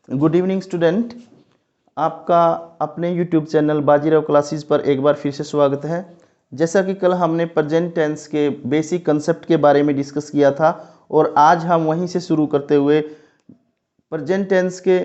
Good evening student, आपका अपने YouTube channel Bajirao classes पर एक बार फिर से स्वागत है। जैसा कि कल हमने प्रेजेंट टेंस के बेसिक कंसेप्ट के बारे में डिस्कस किया था और आज हम वहीं से शुरू करते हुए प्रेजेंट टेंस के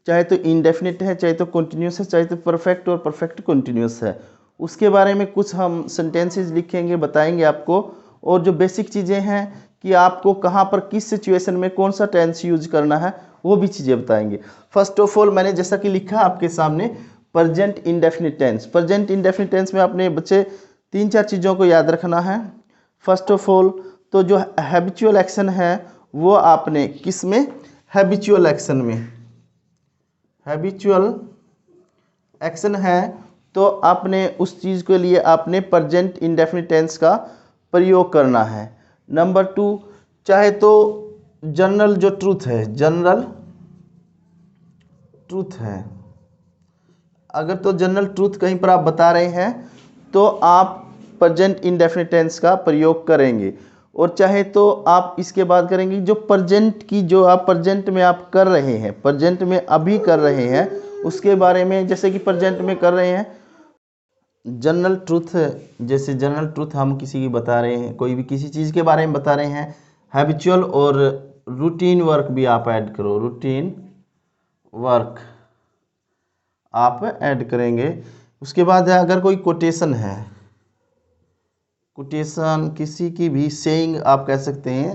चाहे तो इंडेफिनिट है, चाहे तो कंटिन्यूस है, चाहे तो परफेक्ट और परफेक्ट कंटिन्यूस है, उसके बारे में कुछ हम सेंटेंसेस लिखेंगे, बताएंगे आपको। और जो बेसिक चीज़ें हैं कि आपको कहाँ पर किस सिचुएशन में कौन सा टेंस यूज करना है वो भी चीज़ें बताएंगे। फर्स्ट ऑफ ऑल मैंने जैसा कि लिखा आपके सामने present indefinite tense. Present indefinite tense में अपने बच्चे 3-4 चीज़ों को याद रखना है। फर्स्ट ऑफ ऑल तो जो हैबिचुअल एक्शन है वो आपने किस में, हैबिचुअल एक्शन में, हैबिचुअल एक्शन है तो आपने उस चीज़ के लिए आपने प्रेजेंट इंडेफिनिट टेंस का प्रयोग करना है। नंबर 2, चाहे तो जनरल जो ट्रूथ है, जनरल ट्रूथ है, अगर तो जनरल ट्रूथ कहीं पर आप बता रहे हैं तो आप प्रेजेंट इंडेफिनिट टेंस का प्रयोग करेंगे। और चाहे तो आप इसके बाद करेंगे जो प्रेजेंट की, जो आप प्रेजेंट में आप कर रहे हैं, प्रेजेंट में अभी कर रहे हैं उसके बारे में, जैसे कि प्रेजेंट में कर रहे हैं जनरल ट्रूथ, जैसे जनरल ट्रूथ हम किसी की बता रहे हैं, कोई भी किसी चीज़ के बारे में बता रहे हैं। हैबिचुअल और रूटीन वर्क भी आप ऐड करो, रूटीन वर्क आप ऐड करेंगे। उसके बाद है अगर कोई कोटेशन है, कोटेशन किसी की भी सेइंग आप कह सकते हैं,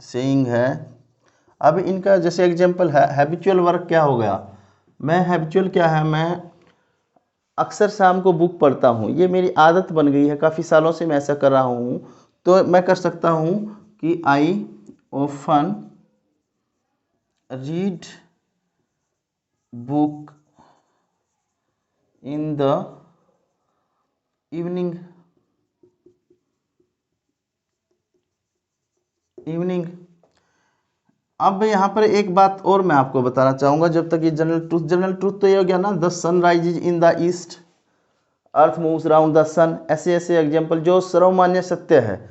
सेइंग है। अब इनका जैसे एग्जांपल है हैबिचुअल वर्क क्या हो गया, मैं हैबिचुअल क्या है, मैं अक्सर शाम को बुक पढ़ता हूँ, ये मेरी आदत बन गई है, काफ़ी सालों से मैं ऐसा कर रहा हूँ। तो मैं कर सकता हूँ कि I often read book in the evening, evening. अब यहाँ पर एक बात और मैं आपको बताना चाहूँगा, जब तक ये जनरल ट्रूथ तो ये हो गया ना, the sun rises in the east, earth moves around the sun, ऐसे ऐसे एग्जाम्पल जो सर्वमान्य सत्य है।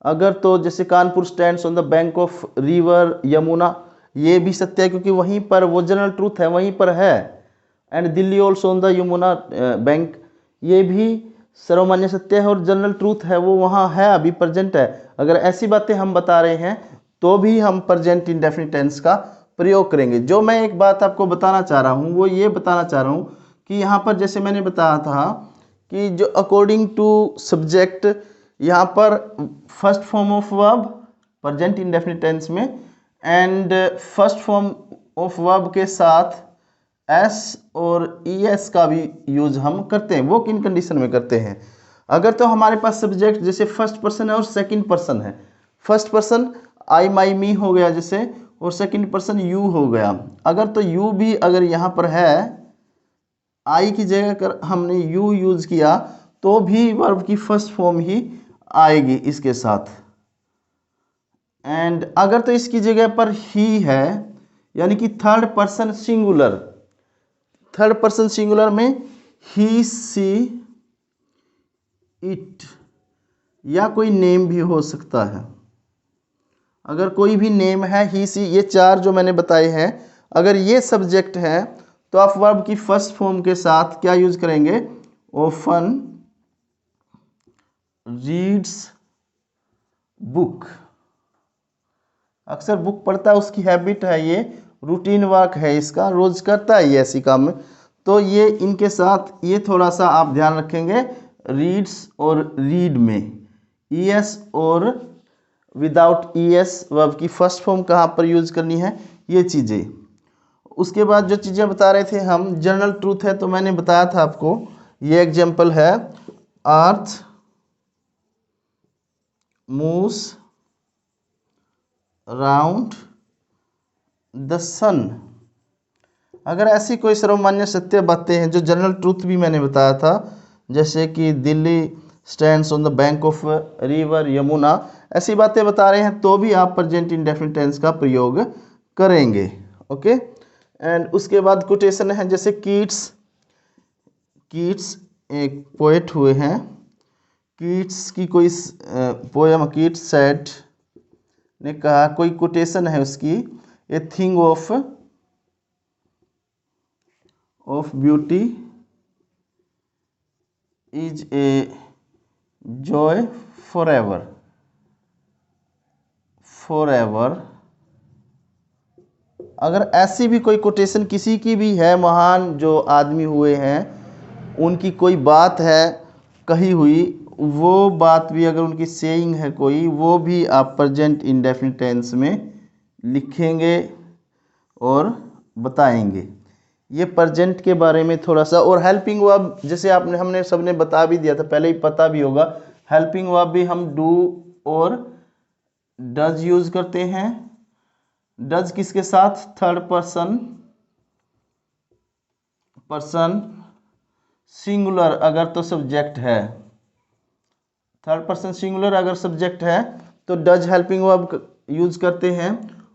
अगर तो जैसे Kanpur stands on the bank of river Yamuna, ये भी सत्य है क्योंकि वहीं पर वो जनरल ट्रूथ है, वहीं पर है। And Delhi also on the Yamuna bank, ये भी सर्वमान्य सत्य है और जनरल ट्रूथ है, वो वहाँ है, अभी प्रेजेंट है। अगर ऐसी बातें हम बता रहे हैं तो भी हम प्रेजेंट इंडेफिनिट टेंस का प्रयोग करेंगे। जो मैं एक बात आपको बताना चाह रहा हूँ वो ये बताना चाह रहा हूँ कि यहाँ पर जैसे मैंने बताया था कि जो अकॉर्डिंग टू सब्जेक्ट, यहाँ पर first form of verb present indefinite tense में, and first form of verb के साथ एस और ईएस का भी यूज हम करते हैं। वो किन कंडीशन में करते हैं, अगर तो हमारे पास सब्जेक्ट जैसे फर्स्ट पर्सन है और सेकंड पर्सन है, फर्स्ट पर्सन आई माई मी हो गया जैसे, और सेकंड पर्सन यू हो गया। अगर तो यू भी अगर यहाँ पर है, आई की जगह कर हमने यू यूज किया तो भी वर्ब की फर्स्ट फॉर्म ही आएगी इसके साथ। एंड अगर तो इसकी जगह पर ही है, यानी कि third person singular, third person singular में ही सी इट या कोई नेम भी हो सकता है। अगर कोई भी नेम है, ही सी, ये 4 जो मैंने बताए हैं, अगर ये सब्जेक्ट है तो आप वर्ब की फर्स्ट फॉर्म के साथ क्या यूज करेंगे, ऑफन रीड्स बुक, अक्सर बुक पढ़ता है, उसकी हैबिट है, ये रूटीन वर्क है इसका, रोज करता है ये ऐसी काम में। तो ये इनके साथ ये थोड़ा सा आप ध्यान रखेंगे, रीड्स और रीड में ईएस और विदाउट ईएस वर्ब की फर्स्ट फॉर्म कहाँ पर यूज करनी है, ये चीज़ें। उसके बाद जो चीज़ें बता रहे थे हम, जनरल ट्रूथ है तो मैंने बताया था आपको, ये एग्जांपल है अर्थ मूव्स अराउंड द सन। अगर ऐसी कोई सर्वमान्य सत्य बातें हैं जो जनरल ट्रूथ भी मैंने बताया था, जैसे कि Delhi stands on the bank of river Yamuna, ऐसी बातें बता रहे हैं तो भी आप प्रेजेंट इंडेफिनिट टेंस का प्रयोग करेंगे। ओके। एंड उसके बाद कोटेशन है, जैसे कीट्स, कीट्स एक पोएट हुए हैं, कीट्स की कोई पोएम, कीट्स सेड ने कहा, कोई कोटेशन है उसकी, a thing of beauty is a joy forever. अगर ऐसी भी कोई कोटेशन किसी की भी है, महान जो आदमी हुए हैं उनकी कोई बात है कही हुई, वो बात भी अगर उनकी सेइंग है कोई, वो भी आप प्रेजेंट इंडेफिनिट टेंस में लिखेंगे और बताएंगे। ये प्रेजेंट के बारे में थोड़ा सा। और हेल्पिंग वर्ब जैसे हमने सबने बता भी दिया था, पहले ही पता भी होगा। हेल्पिंग वर्ब भी हम डू और डज यूज करते हैं। डज किसके साथ? थर्ड पर्सन सिंगुलर अगर तो सब्जेक्ट है, थर्ड पर्सन सिंगुलर अगर सब्जेक्ट है तो डज हेल्पिंग वर्ब यूज करते हैं।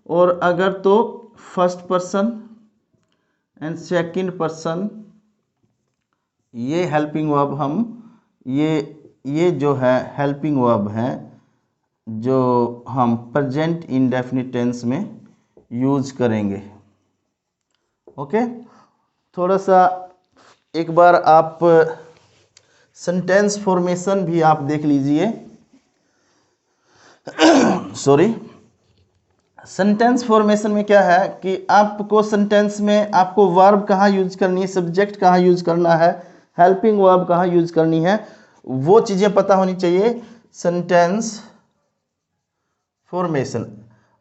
और अगर तो first person and second person, ये हेल्पिंग वर्ब हम ये जो है हेल्पिंग वर्ब है जो हम प्रेजेंट इंडेफिनिट टेंस में यूज करेंगे। ओके, थोड़ा सा एक बार आप सेंटेंस फॉर्मेशन भी आप देख लीजिए। सॉरी, सेंटेंस फॉर्मेशन में क्या है कि आपको सेंटेंस में आपको वर्ब कहाँ यूज करनी है, सब्जेक्ट कहाँ यूज करना है, हेल्पिंग वर्ब कहाँ यूज करनी है, वो चीज़ें पता होनी चाहिए। सेंटेंस फॉर्मेशन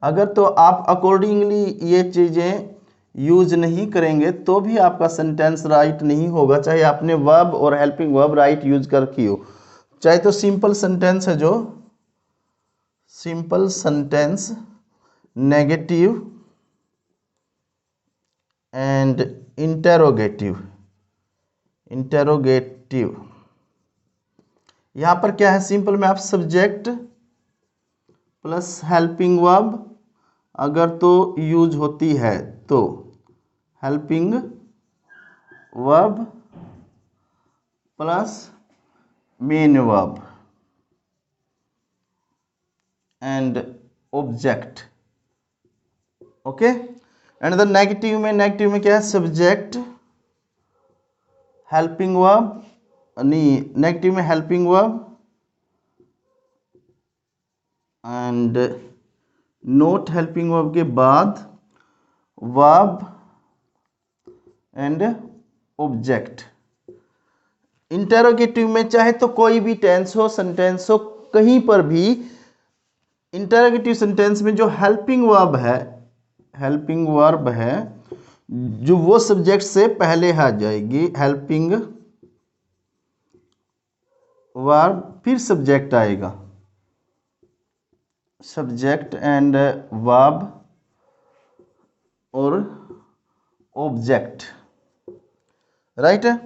अगर तो आप अकॉर्डिंगली ये चीज़ें यूज नहीं करेंगे तो भी आपका सेंटेंस राइट नहीं होगा, चाहे आपने वर्ब और हेल्पिंग वर्ब राइट यूज कर की हो। चाहे तो सिंपल सेंटेंस है, जो simple sentence, negative and interrogative. यहाँ पर क्या है, सिंपल में आप सब्जेक्ट प्लस हेल्पिंग वर्ब अगर तो यूज होती है तो helping verb plus main verb and object. Okay, and the negative में क्या है, सब्जेक्ट हेल्पिंग वर्ब, नहीं नेगेटिव में helping verb and note helping verb के बाद वर्ब एंड ऑब्जेक्ट। इंटेरोगेटिव में चाहे तो कोई भी टेंस हो, सेंटेंस हो, कहीं पर भी इंटेरोगेटिव सेंटेंस में जो हेल्पिंग वर्ब है जो वो सब्जेक्ट से पहले आ जाएगी, हेल्पिंग वर्ब फिर सब्जेक्ट आएगा, सब्जेक्ट एंड वर्ब और ऑब्जेक्ट, राइट है।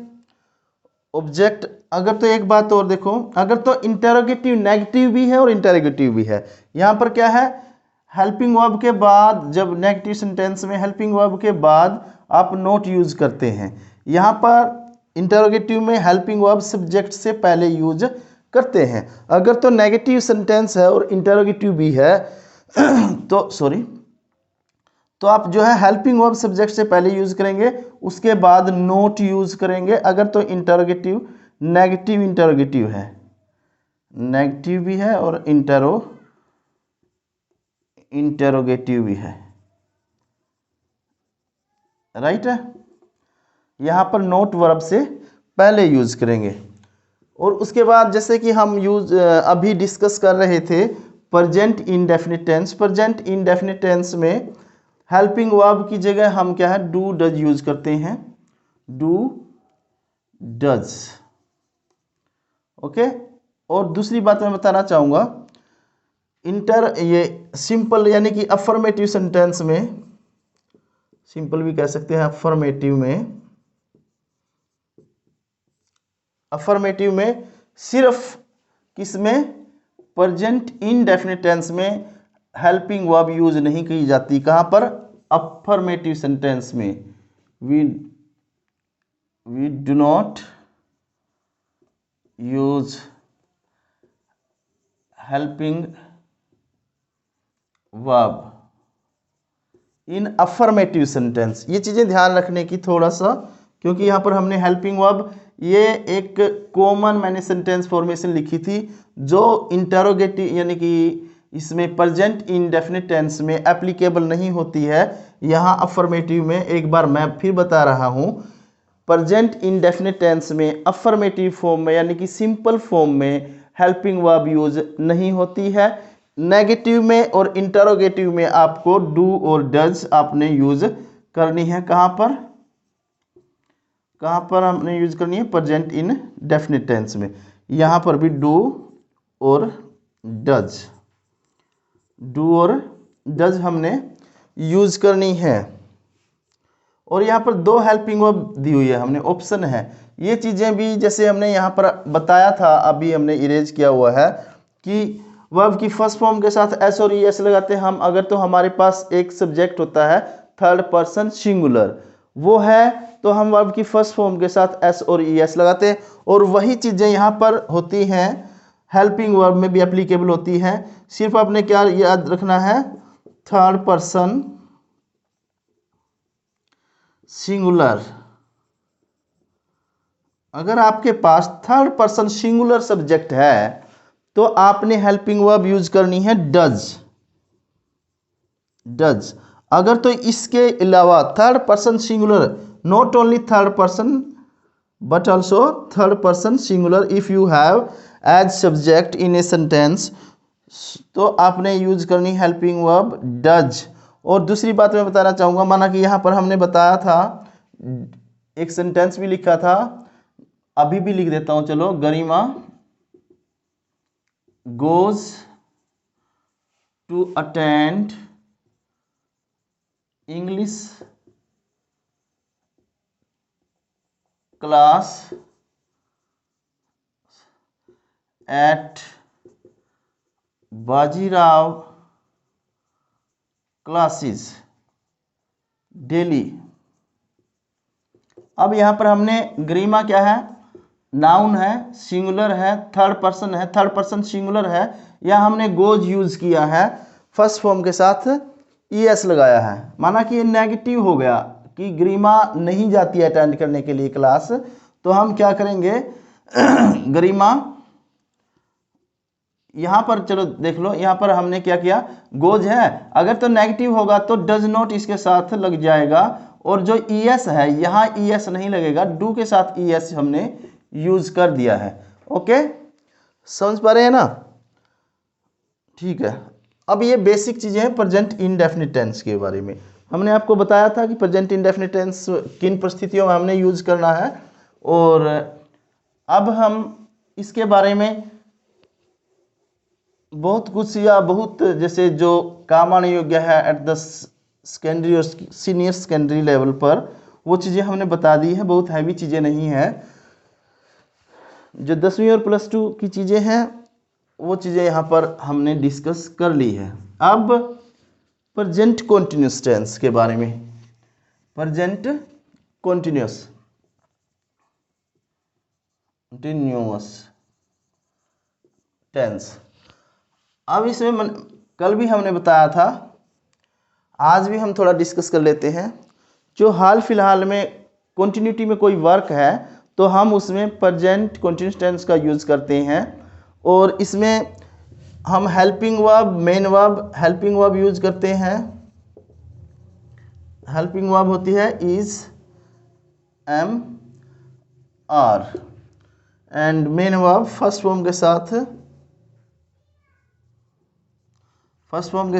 ऑब्जेक्ट अगर तो एक बात और देखो, अगर तो इंटेरोगेटिव नेगेटिव भी है और इंटेरोगेटिव भी है, यहाँ पर क्या है, हेल्पिंग वर्ब के बाद जब नेगेटिव सेंटेंस में हेल्पिंग वर्ब के बाद आप नोट यूज करते हैं, यहाँ पर इंटेरोगेटिव में हेल्पिंग वर्ब सब्जेक्ट से पहले यूज करते हैं। अगर तो नेगेटिव सेंटेंस है और इंटेरोगेटिव भी है तो सॉरी, तो आप जो है हेल्पिंग वर्ब सब्जेक्ट से पहले यूज करेंगे, उसके बाद नोट यूज करेंगे। अगर तो इंटेरोगेटिव नेगेटिव इंटेरोगेटिव है, नेगेटिव भी है और इंटेरोगेटिव भी है, राइट है। यहाँ पर नोट वर्ब से पहले यूज करेंगे। और उसके बाद जैसे कि हम अभी डिस्कस कर रहे थे प्रेजेंट इंडेफिनिट टेंस में हेल्पिंग वर्ब की जगह हम क्या है, डू डज यूज करते हैं, डू डज। ओके, और दूसरी बात मैं बताना चाहूँगा, ये सिंपल यानी कि अफर्मेटिव सेंटेंस में, सिंपल भी कह सकते हैं, अफर्मेटिव में सिर्फ किसमें, प्रेजेंट इंडेफिनिट टेंस में हेल्पिंग वर्ब यूज नहीं की जाती। कहाँ पर, अफर्मेटिव सेंटेंस में we do not use helping verb in affirmative sentence. ये चीज़ें ध्यान रखने की थोड़ा सा, क्योंकि यहाँ पर हमने हेल्पिंग वर्ब ये एक कॉमन मैंने सेंटेंस फॉर्मेशन लिखी थी जो इंटरोगेटिव यानी कि इसमें प्रेजेंट इंडेफिनिट टेंस में एप्लीकेबल नहीं होती है। यहाँ अफर्मेटिव में एक बार मैं फिर बता रहा हूँ, प्रेजेंट इंडेफिनिट टेंस में अफर्मेटिव फॉर्म में यानी कि सिंपल फॉर्म में हेल्पिंग वर्ब यूज नहीं होती है। नेगेटिव में और इंटरोगेटिव में आपको डू और डज आपने यूज करनी है। कहाँ पर हमने यूज करनी है? प्रेजेंट इन डेफिनिट टेंस में। यहाँ पर भी डू और डज, डू और डज हमने यूज करनी है। और यहाँ पर दो हेल्पिंग वर्ब दी हुई है, हमने ऑप्शन है। ये चीज़ें भी जैसे हमने यहाँ पर बताया था, अभी हमने इरेज किया हुआ है कि वर्ब की फर्स्ट फॉर्म के साथ एस और ई एस लगाते हैं हम अगर, तो हमारे पास एक सब्जेक्ट होता है थर्ड पर्सन सिंगुलर, वो है तो हम वर्ब की फर्स्ट फॉर्म के साथ एस और ई एस लगाते हैं। और वही चीज़ें यहाँ पर होती हैं हेल्पिंग वर्ब में भी एप्लीकेबल होती हैं। सिर्फ आपने क्या याद रखना है? Third person singular. अगर आपके पास थर्ड पर्सन सिंगुलर सब्जेक्ट है तो आपने हेल्पिंग वर्ब यूज करनी है डज, डज। अगर तो इसके अलावा third person singular, not only third person but also third person singular if you have as subject in a sentence, तो आपने यूज करनी हेल्पिंग वर्ब डज। और दूसरी बात मैं बताना चाहूँगा, माना कि यहाँ पर हमने बताया था, एक सेंटेंस भी लिखा था, अभी भी लिख देता हूँ चलो। Garima goes to attend English class at Bajirao classes daily. अब यहाँ पर हमने गरिमा क्या है? नाउन है, सिंगुलर है, थर्ड पर्सन है, थर्ड पर्सन सिंगुलर है। या हमने गोज यूज किया है, फर्स्ट फॉर्म के साथ ईएस लगाया है। माना कि ये नेगेटिव हो गया कि गरिमा नहीं जाती है अटेंड करने के लिए क्लास, तो हम क्या करेंगे? गरिमा यहाँ पर चलो देख लो, यहाँ पर हमने क्या किया? गोज है, अगर तो नेगेटिव होगा तो डज नॉट इसके साथ लग जाएगा। और जो ईएस है यहाँ ईएस नहीं लगेगा, डू के साथ ईएस हमने यूज कर दिया है। ओके, समझ पा रहे हैं ना? ठीक है। अब ये बेसिक चीजें हैं प्रेजेंट इंडेफिनिट टेंस के बारे में। हमने आपको बताया था कि प्रेजेंट इंडेफिनिट टेंस किन परिस्थितियों में हमने यूज करना है। और अब हम इसके बारे में बहुत कुछ या बहुत जैसे जो काम आने योग्य है एट द सेकेंडरी और सीनियर सेकेंडरी लेवल पर, वो चीज़ें हमने बता दी है। बहुत हैवी चीज़ें नहीं है। जो 10वीं और +2 की चीज़ें हैं वो चीज़ें यहाँ पर हमने डिस्कस कर ली है। अब प्रेजेंट कॉन्टिन्यूस टेंस के बारे में। प्रेजेंट कॉन्टिन्यूस टेंस, अब इसमें कल भी हमने बताया था, आज भी हम थोड़ा डिस्कस कर लेते हैं। जो हाल फिलहाल में कॉन्टिन्यूटी में कोई वर्क है तो हम उसमें प्रेजेंट कॉन्टिन्यूस टेंस का यूज़ करते हैं। और इसमें हम helping verb, main verb, helping verb use करते हैं। हेल्पिंग वर्ब होती है is, am, are, and main verb first form के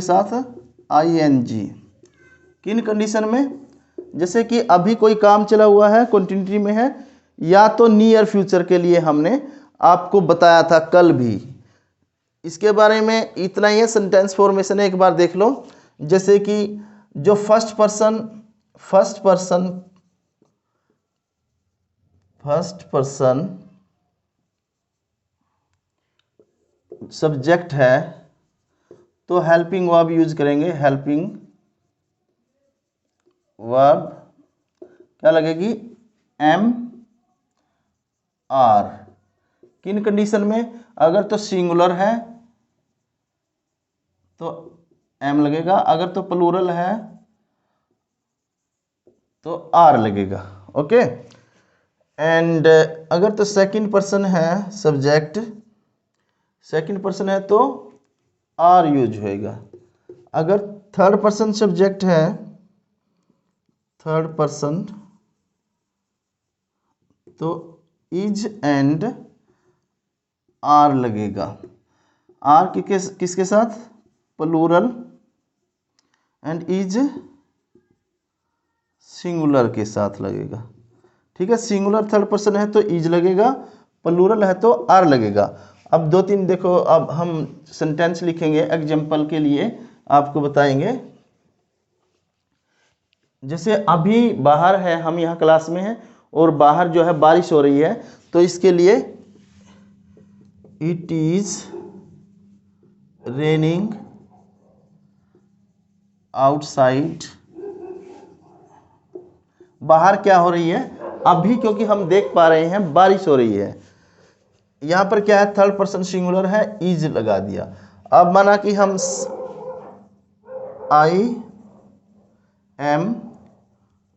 साथ आईएनजी। किन कंडीशन में? जैसे कि अभी कोई काम चला हुआ है, कंटिन्यूटी में है, या तो नियर फ्यूचर के लिए हमने आपको बताया था कल भी। इसके बारे में इतना ही है। सेंटेंस फॉर्मेशन एक बार देख लो। जैसे कि जो फर्स्ट पर्सन सब्जेक्ट है तो हेल्पिंग वर्ब यूज करेंगे। हेल्पिंग वर्ब क्या लगेगी? M, are. किन कंडीशन में? अगर तो सिंगुलर है तो एम लगेगा, अगर तो प्लूरल है तो आर लगेगा। ओके, एंड अगर तो सेकंड पर्सन है सब्जेक्ट, सेकंड पर्सन है तो आर यूज होएगा। अगर थर्ड पर्सन सब्जेक्ट है, थर्ड पर्सन, तो इज एंड आर लगेगा। आर किसके साथ? प्लूरल, एंड इज सिंगुलर के साथ लगेगा। ठीक है, सिंगुलर थर्ड पर्सन है तो इज लगेगा, प्लूरल है तो आर लगेगा। अब दो तीन देखो, अब हम सेंटेंस लिखेंगे एग्जाम्पल के लिए, आपको बताएंगे। जैसे अभी बाहर है, हम यहाँ क्लास में हैं और बाहर जो है बारिश हो रही है, तो इसके लिए इट इज रेनिंग आउटसाइड। बाहर क्या हो रही है? अभी, क्योंकि हम देख पा रहे हैं बारिश हो रही है। यहां पर क्या है? थर्ड पर्सन सिंगुलर है, इज लगा दिया। अब माना कि हम I am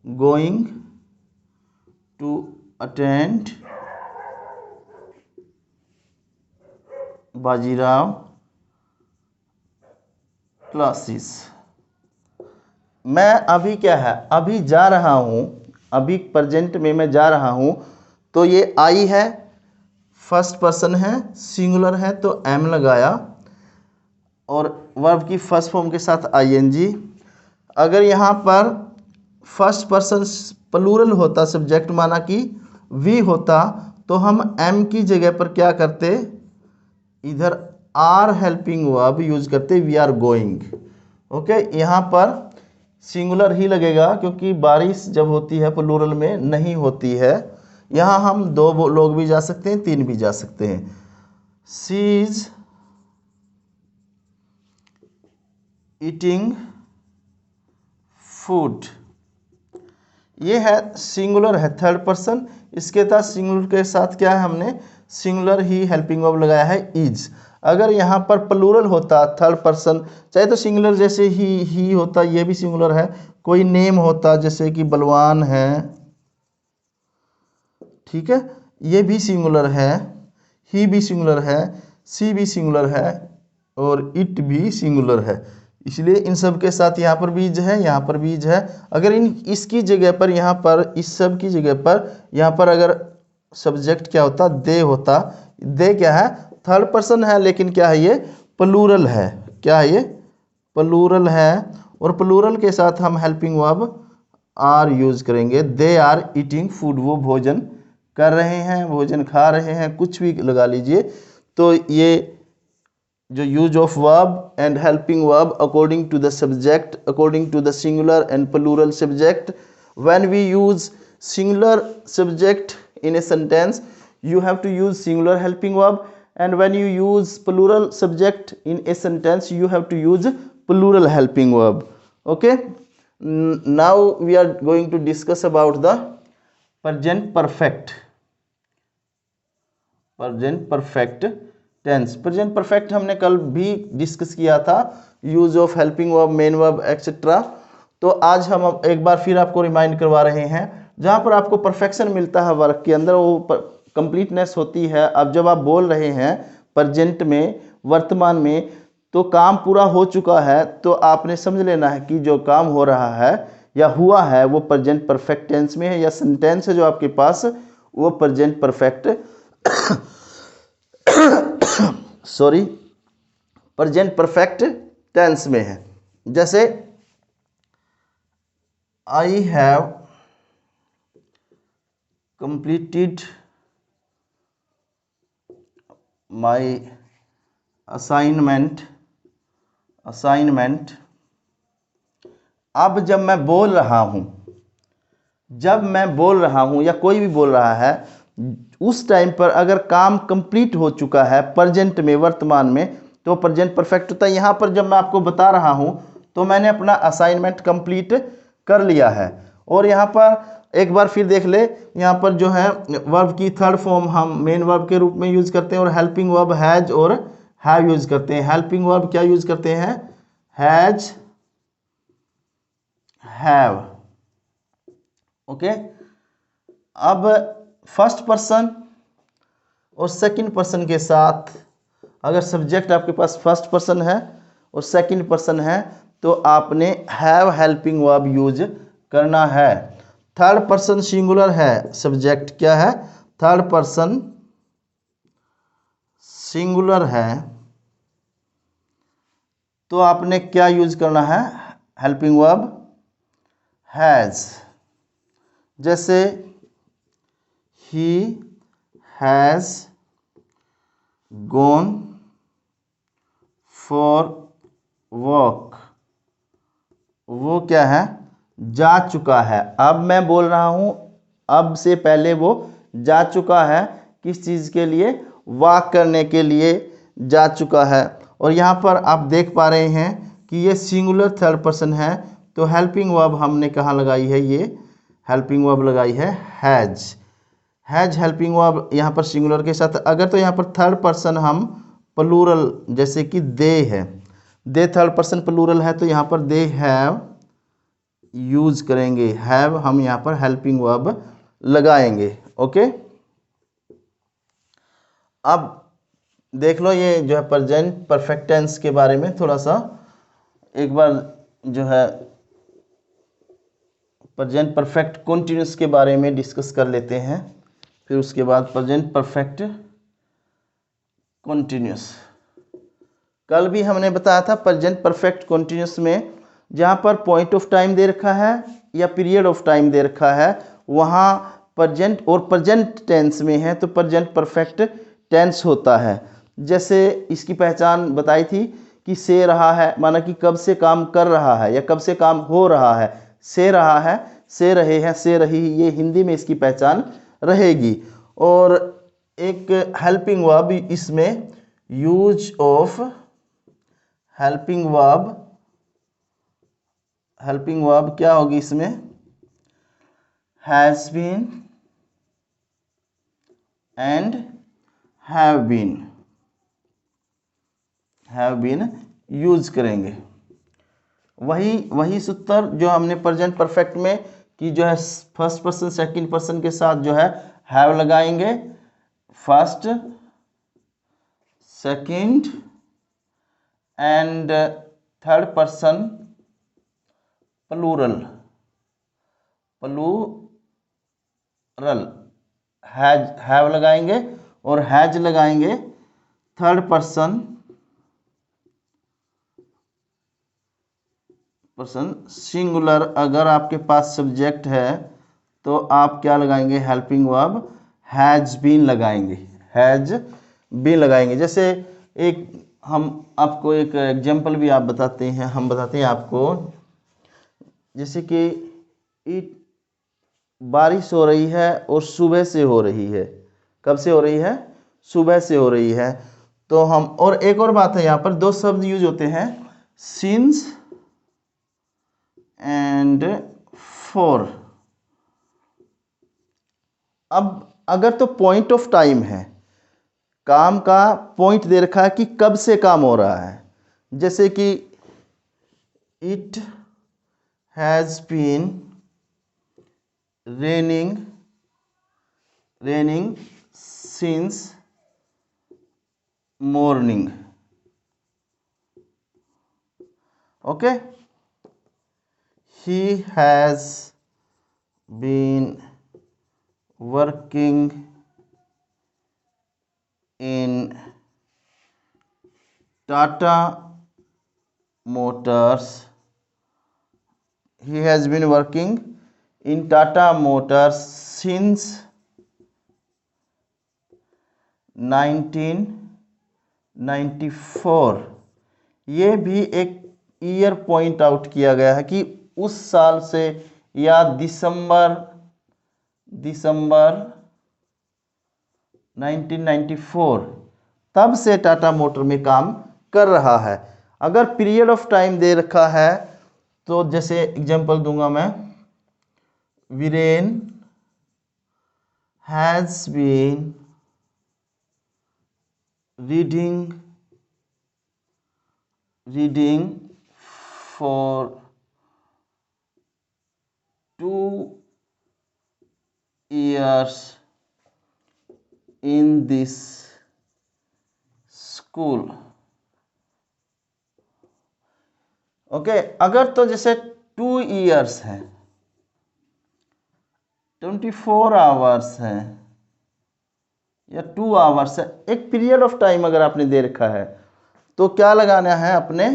going to attend Bajirao classes. मैं अभी क्या है? अभी जा रहा हूं, अभी प्रेजेंट में मैं जा रहा हूं, तो ये आई है, फर्स्ट पर्सन है, सिंगुलर है तो एम लगाया, और वर्ब की फर्स्ट फॉर्म के साथ आईएनजी। अगर यहाँ पर फर्स्ट पर्सन प्लूरल होता, सब्जेक्ट माना कि वी होता, तो हम एम की जगह पर क्या करते? इधर आर हेल्पिंग वर्ब यूज करते, वी आर गोइंग। ओके, यहाँ पर सिंगुलर ही लगेगा क्योंकि बारिश जब होती है प्लूरल में नहीं होती है। यहाँ हम दो लोग भी जा सकते हैं, तीन भी जा सकते हैं। शी इज ईटिंग फूड, ये है सिंगुलर है, थर्ड पर्सन। इसके साथ सिंगुलर के साथ क्या है? हमने सिंगुलर ही हेल्पिंग वर्ब लगाया है, इज। अगर यहाँ पर प्लूरल होता, थर्ड पर्सन, चाहे तो सिंगुलर जैसे ही होता, ये भी सिंगुलर है। कोई नेम होता जैसे कि बलवान है, ठीक है, ये भी सिंगुलर है, ही भी सिंगुलर है, सी भी सिंगुलर है, और इट भी सिंगुलर है। इसलिए इन सब के साथ यहाँ पर बीज है, यहाँ पर बीज है। अगर इसकी जगह पर, यहाँ पर इस सब की जगह पर, यहाँ पर अगर सब्जेक्ट क्या होता? दे होता। दे क्या है? थर्ड पर्सन है, लेकिन क्या है? ये प्लूरल है। क्या है ये? प्लूरल है, और प्लूरल के साथ हम हेल्पिंग वर्ब आर यूज करेंगे। दे आर ईटिंग फूड, वो भोजन कर रहे हैं, भोजन खा रहे हैं, कुछ भी लगा लीजिए। तो ये जो use of verb and helping verb according to the subject, according to the singular and plural subject, when we use singular subject in a sentence, you have to use singular helping verb, and when you use plural subject in a sentence, you have to use plural helping verb. Okay, now we are going to discuss about the present perfect, present perfect tense। present perfect हमने कल भी discuss किया था, use of helping verb, main verb etcetera. तो आज हम एक बार फिर आपको रिमाइंड करवा रहे हैं। जहाँ पर आपको परफेक्शन मिलता है वर्क के अंदर, वो कंप्लीटनेस होती है। अब जब आप बोल रहे हैं प्रेजेंट में, वर्तमान में, तो काम पूरा हो चुका है, तो आपने समझ लेना है कि जो काम हो रहा है या हुआ है वो प्रेजेंट परफेक्ट टेंस में है, या सेंटेंस है जो आपके पास वो present perfect sorry present perfect tense में है। जैसे I have completed my assignment। अब जब मैं बोल रहा हूं, जब मैं बोल रहा हूं या कोई भी बोल रहा है, उस टाइम पर अगर काम कंप्लीट हो चुका है प्रेजेंट में, वर्तमान में, तो प्रेजेंट परफेक्ट होता है। यहां पर जब मैं आपको बता रहा हूं तो मैंने अपना असाइनमेंट कंप्लीट कर लिया है। और यहाँ पर एक बार फिर देख ले, यहाँ पर जो है वर्ब की थर्ड फॉर्म हम मेन वर्ब के रूप में यूज करते हैं, और हेल्पिंग वर्ब हैज और हैव यूज करते हैं। हेल्पिंग वर्ब क्या यूज करते हैं? Has, have. ओके। अब फर्स्ट पर्सन और सेकंड पर्सन के साथ अगर सब्जेक्ट आपके पास फर्स्ट पर्सन है और सेकंड पर्सन है तो आपने हैव हेल्पिंग वर्ब यूज करना है। थर्ड पर्सन सिंगुलर है, सब्जेक्ट क्या है, थर्ड पर्सन सिंगुलर है, तो आपने क्या यूज करना है, हेल्पिंग वर्ब हैज। जैसे he has gone for walk, वो क्या है, जा चुका है। अब मैं बोल रहा हूं अब से पहले वो जा चुका है, किस चीज़ के लिए, वॉक करने के लिए जा चुका है। और यहाँ पर आप देख पा रहे हैं कि ये सिंगुलर थर्ड पर्सन है, तो हेल्पिंग वर्ब हमने कहाँ लगाई है, ये हेल्पिंग वर्ब लगाई है हैज। हैज हेल्पिंग वर्ब यहाँ पर सिंगुलर के साथ। अगर तो यहाँ पर थर्ड पर्सन हम प्लूरल, जैसे कि दे है, दे थर्ड पर्सन प्लूरल है, तो यहाँ पर दे हैव यूज करेंगे, हैव हम यहाँ पर हेल्पिंग वर्ब लगाएंगे। ओके, अब देख लो ये जो है प्रेजेंट परफेक्ट टेंस के बारे में थोड़ा सा एक बार जो है प्रेजेंट परफेक्ट कंटिन्यूस के बारे में डिस्कस कर लेते हैं, फिर उसके बाद प्रेजेंट परफेक्ट कंटिन्यूस। कल भी हमने बताया था प्रेजेंट परफेक्ट कंटिन्यूस में जहाँ पर पॉइंट ऑफ टाइम दे रखा है या पीरियड ऑफ टाइम दे रखा है वहाँ प्रेजेंट, और प्रेजेंट टेंस में है तो प्रेजेंट परफेक्ट टेंस होता है। जैसे इसकी पहचान बताई थी कि से रहा है, माना कि कब से काम कर रहा है या कब से काम हो रहा है, से रहा है, से रहे हैं, से रही, ये हिंदी में इसकी पहचान रहेगी। और एक हेल्पिंग वर्ब इसमें यूज ऑफ हेल्पिंग वर्ब क्या होगी इसमें, has been and have been use करेंगे। वही सूत्र जो हमने प्रेजेंट परफेक्ट में कि जो है फर्स्ट पर्सन सेकंड पर्सन के साथ जो है हैव लगाएंगे, first second and third person plural have लगाएंगे और हैज लगाएंगे। थर्ड पर्सन सिंगुलर अगर आपके पास सब्जेक्ट है तो आप क्या लगाएंगे, हेल्पिंग वर्ब हैज बीन लगाएंगे। जैसे एक हम आपको एक एग्जांपल भी आप बताते हैं, हम बताते हैं आपको, जैसे कि बारिश हो रही है और सुबह से हो रही है, कब से हो रही है, सुबह से हो रही है। तो हम, और एक और बात है यहाँ पर दो शब्द यूज होते हैं, सिंस एंड फॉर। अब अगर तो पॉइंट ऑफ टाइम है, काम का पॉइंट दे रखा है कि कब से काम हो रहा है, जैसे कि it has been raining since morning. Okay, he has been working in Tata Motors. He has been working in Tata Motors since 1994। ये भी एक ईयर पॉइंट आउट किया गया है कि उस साल से या दिसंबर 1994 तब से टाटा मोटर में काम कर रहा है। अगर पीरियड ऑफ टाइम दे रखा है तो जैसे एग्जांपल दूंगा मैं, Viren has been reading for 2 years in this school. Okay अगर तो जैसे 2 years है, 24 hours है या 2 hours है, एक पीरियड ऑफ टाइम अगर आपने दे रखा है तो क्या लगाना है, अपने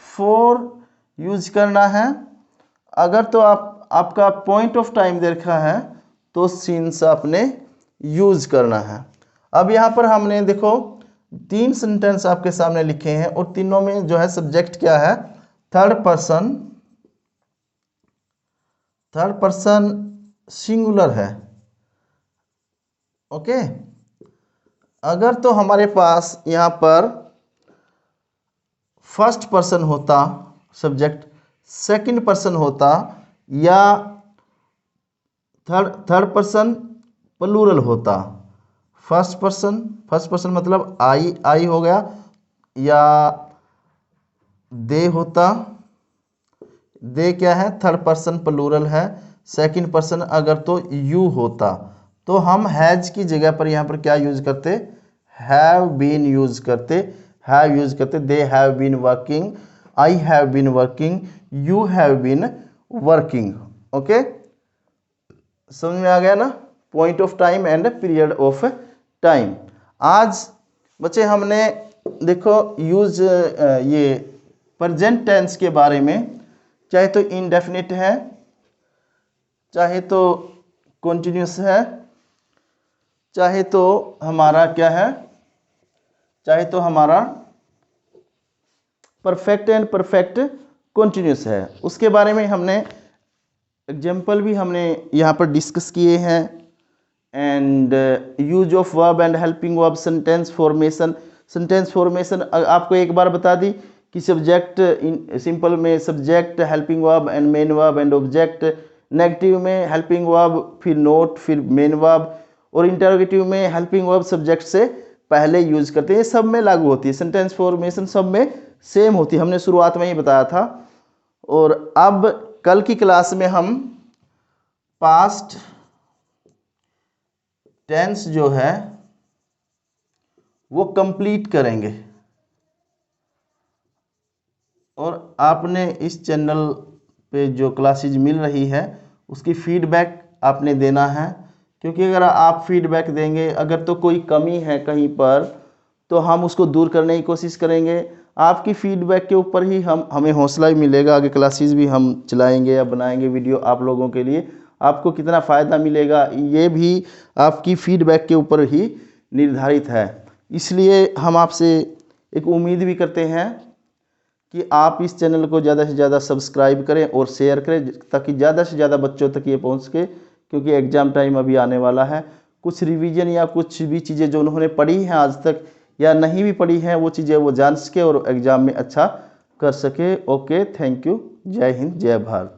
4 यूज करना है। अगर तो आपका पॉइंट ऑफ टाइम दे रखा है तो सिंस आपने यूज करना है। अब यहाँ पर हमने देखो 3 सेंटेंस आपके सामने लिखे हैं और तीनों में जो है सब्जेक्ट क्या है, थर्ड पर्सन सिंगुलर है। ओके अगर तो हमारे पास यहाँ पर फर्स्ट पर्सन होता सब्जेक्ट, सेकंड पर्सन होता या थर्ड पर्सन प्लूरल होता। फर्स्ट पर्सन मतलब आई हो गया, या दे होता, दे क्या है, थर्ड पर्सन प्लूरल है। सेकंड पर्सन अगर तो यू होता तो हम हैज की जगह पर यहाँ पर क्या यूज करते, हैव बीन यूज करते, they have been working, I have been working, you have been working. Okay समझ में आ गया ना, point of time and period of time. आज बच्चे हमने देखो यूज ये प्रेजेंट टेंस के बारे में, चाहे तो इंडेफिनिट है, चाहे तो कॉन्टिन्यूस है, चाहे तो हमारा क्या है, चाहे तो हमारा परफेक्ट एंड परफेक्ट कॉन्टिन्यूस है। उसके बारे में हमने एग्जाम्पल भी हमने यहाँ पर डिस्कस किए हैं। And use of verb and helping verb, sentence formation आपको एक बार बता दी कि सब्जेक्ट सिंपल में subject, helping verb and main verb and object, negative में हेल्पिंग वर्ब फिर नोट फिर मेन वर्ब, और इंटरोगेटिव में हेल्पिंग वर्ब सब्जेक्ट से पहले यूज करते हैं। सब में लागू होती है, सेंटेंस फॉर्मेशन सब में सेम होती है, हमने शुरुआत में ही बताया था। और अब कल की क्लास में हम पास्ट टेंस जो है वो कंप्लीट करेंगे। और आपने इस चैनल पे जो क्लासेज मिल रही है उसकी फीडबैक आपने देना है, क्योंकि अगर आप फीडबैक देंगे, अगर तो कोई कमी है कहीं पर तो हम उसको दूर करने की कोशिश करेंगे। आपकी फीडबैक के ऊपर ही हमें हौसला भी मिलेगा, आगे क्लासेस भी हम चलाएंगे या बनाएंगे वीडियो आप लोगों के लिए। आपको कितना फ़ायदा मिलेगा ये भी आपकी फीडबैक के ऊपर ही निर्धारित है। इसलिए हम आपसे एक उम्मीद भी करते हैं कि आप इस चैनल को ज़्यादा से ज़्यादा सब्सक्राइब करें और शेयर करें, ताकि ज़्यादा से ज़्यादा बच्चों तक ये पहुँच सके, क्योंकि एग्ज़ाम टाइम अभी आने वाला है। कुछ रिवीजन या कुछ भी चीज़ें जो उन्होंने पढ़ी हैं आज तक या नहीं भी पढ़ी हैं, वो चीज़ें वो जान सके और एग्ज़ाम में अच्छा कर सके। ओके थैंक यू, जय हिंद जय भारत।